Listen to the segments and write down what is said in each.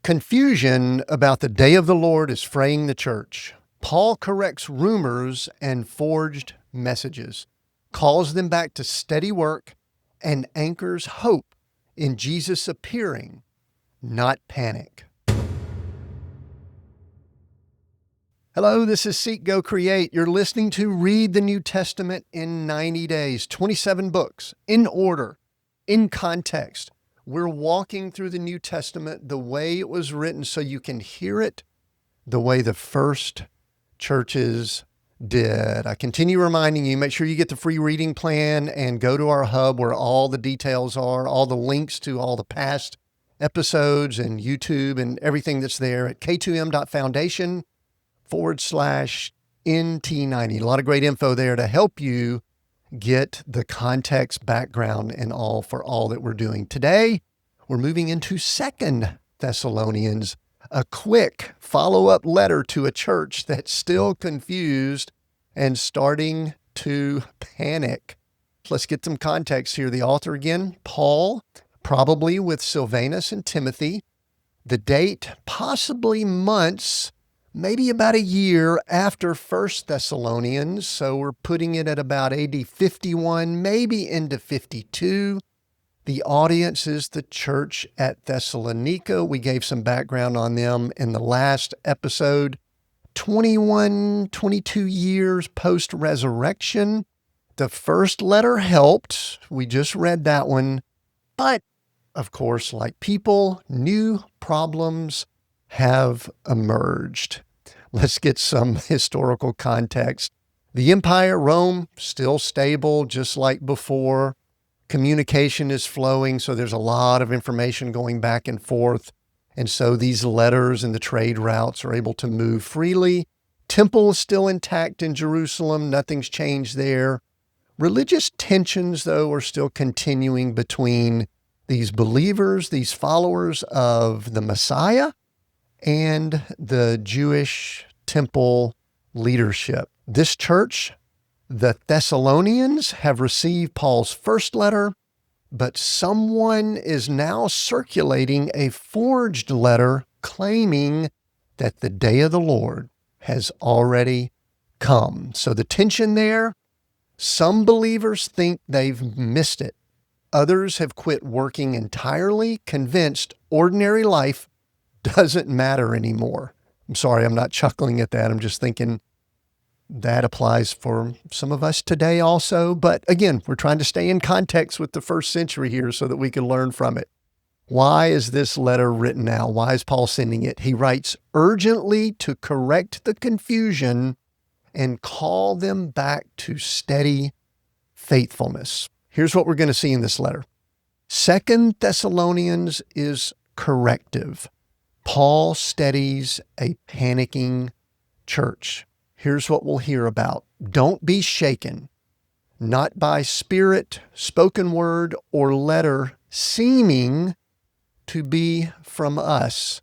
Confusion about the day of the Lord is fraying the church. Paul corrects rumors and forged messages, calls them back to steady work, and anchors hope in Jesus appearing, not panic. Hello, this is Seek, Go, Create. You're listening to Read the New Testament in 90 days, 27 books, in order, in context. We're walking through the New Testament the way it was written so you can hear it the way the first churches did. I continue reminding you, make sure you get the free reading plan and go to our hub where all the details are, all the links to all the past episodes and YouTube and everything that's there at K2M.Foundation/NT90. A lot of great info there to help you get the context, background, and all for all that we're doing. Today, we're moving into 2 Thessalonians, a quick follow-up letter to a church that's still confused and starting to panic. Let's get some context here. The author again, Paul, probably with Silvanus and Timothy. The date, possibly months, maybe about a year after 1 Thessalonians, so we're putting it at about AD 51, maybe into 52. The audience is the church at Thessalonica. We gave some background on them in the last episode. 21, 22 years post-resurrection. The first letter helped. We just read that one. But, of course, like people, new problems have emerged. Let's get some historical context. The empire, Rome, still stable, just like before. Communication is flowing, so there's a lot of information going back and forth. And so these letters and the trade routes are able to move freely. Temple is still intact in Jerusalem. Nothing's changed there. Religious tensions, though, are still continuing between these believers, these followers of the Messiah, and the Jewish temple leadership. This church, the Thessalonians, have received Paul's first letter, but someone is now circulating a forged letter claiming that the day of the Lord has already come. So the tension there, some believers think they've missed it. Others have quit working entirely, convinced ordinary life doesn't matter anymore. I'm sorry, I'm not chuckling at that. I'm just thinking that applies for some of us today also. But again, we're trying to stay in context with the first century here so that we can learn from it. Why is this letter written now? Why is Paul sending it? He writes urgently to correct the confusion and call them back to steady faithfulness. Here's what we're going to see in this letter. 2 Thessalonians is corrective. Paul steadies a panicking church. Here's what we'll hear about. Don't be shaken, not by spirit, spoken word, or letter seeming to be from us.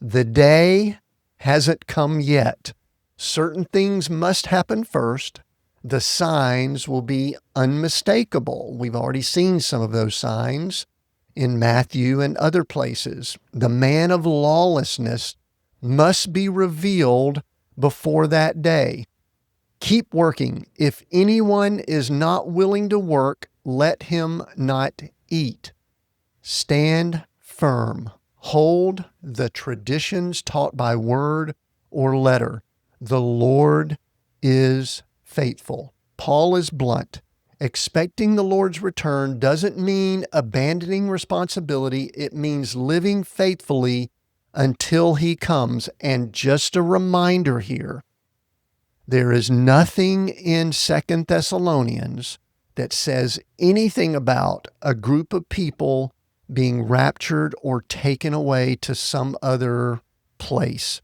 The day hasn't come yet. Certain things must happen first. The signs will be unmistakable. We've already seen some of those signs in Matthew and other places. The man of lawlessness must be revealed before that day. Keep working. If anyone is not willing to work, let him not eat. Stand firm. Hold the traditions taught by word or letter. The Lord is faithful. Paul is blunt. Expecting the Lord's return doesn't mean abandoning responsibility. It means living faithfully until he comes. And just a reminder here, there is nothing in 2 Thessalonians that says anything about a group of people being raptured or taken away to some other place.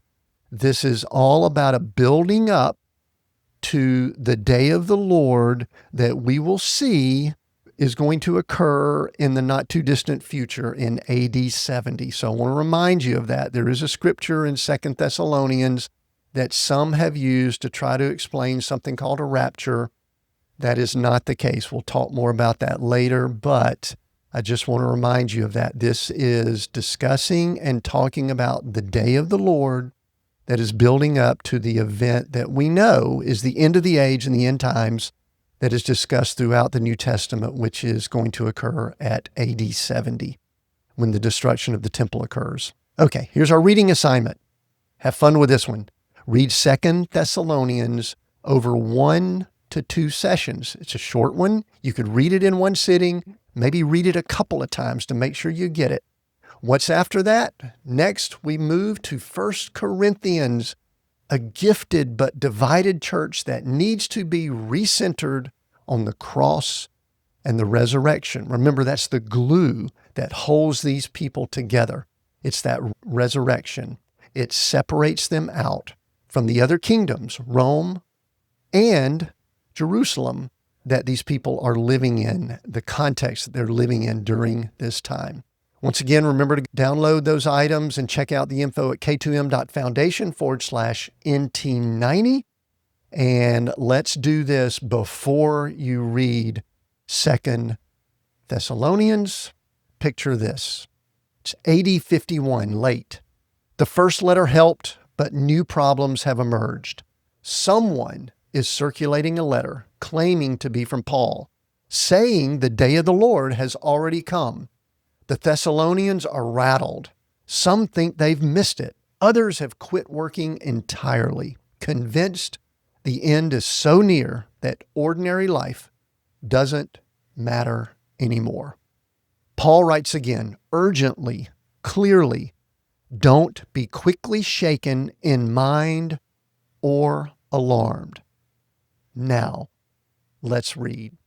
This is all about a building up to the day of the Lord that we will see is going to occur in the not too distant future in AD 70. So I want to remind you of that. There is a scripture in 2 Thessalonians that some have used to try to explain something called a rapture. That is not the case. We'll talk more about that later, but I just want to remind you of that. This is discussing and talking about the day of the Lord that is building up to the event that we know is the end of the age and the end times that is discussed throughout the New Testament, which is going to occur at AD 70 when the destruction of the temple occurs. Okay, here's our reading assignment. Have fun with this one. Read 2 Thessalonians over 1 to 2 sessions. It's a short one. You could read it in one sitting, maybe read it a couple of times to make sure you get it. What's after that? Next, we move to 1 Corinthians, a gifted but divided church that needs to be recentered on the cross and the resurrection. Remember, that's the glue that holds these people together. It's that resurrection. It separates them out from the other kingdoms, Rome and Jerusalem, that these people are living in, the context that they're living in during this time. Once again, remember to download those items and check out the info at K2M Foundation/NT90. And let's do this before you read 2 Thessalonians. Picture this. It's AD 51, late. The first letter helped, but new problems have emerged. Someone is circulating a letter claiming to be from Paul, saying the day of the Lord has already come. The Thessalonians are rattled. Some think they've missed it. Others have quit working entirely, convinced the end is so near that ordinary life doesn't matter anymore. Paul writes again, urgently, clearly, don't be quickly shaken in mind or alarmed. Now, let's read.